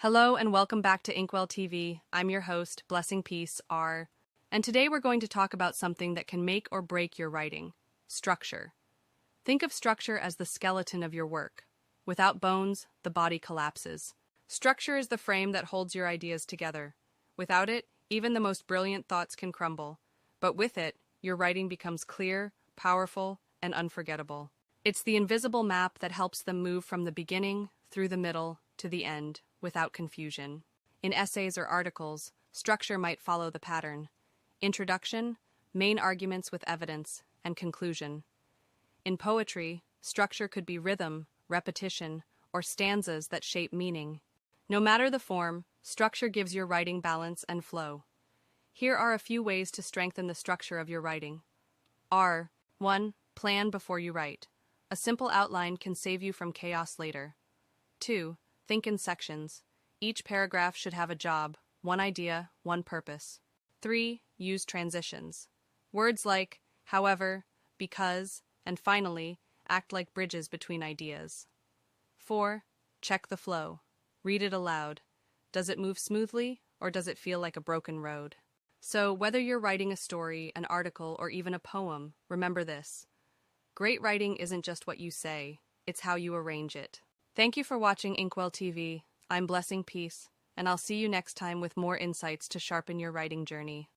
Hello and welcome back to Inkwell TV. I'm your host, Blessing Peace R. And today we're going to talk about something that can make or break your writing: structure. Think of structure as the skeleton of your work. Without bones, the body collapses. Structure is the frame that holds your ideas together. Without it, even the most brilliant thoughts can crumble. But with it, your writing becomes clear, powerful, and unforgettable. It's the invisible map that helps them move from the beginning, through the middle, to the end, without confusion. In essays or articles, structure might follow the pattern: introduction, main arguments with evidence, and conclusion. In poetry, structure could be rhythm, repetition, or stanzas that shape meaning. No matter the form, structure gives your writing balance and flow. Here are a few ways to strengthen the structure of your writing. 1. Plan before you write. A simple outline can save you from chaos later. 2. Think in sections. Each paragraph should have a job, one idea, one purpose. 3. Use transitions. Words like however, because, and finally act like bridges between ideas. 4. Check the flow. Read it aloud. Does it move smoothly, or does it feel like a broken road? So, whether you're writing a story, an article, or even a poem, remember this: great writing isn't just what you say, it's how you arrange it. Thank you for watching Inkwell TV. I'm Blessing Peace, and I'll see you next time with more insights to sharpen your writing journey.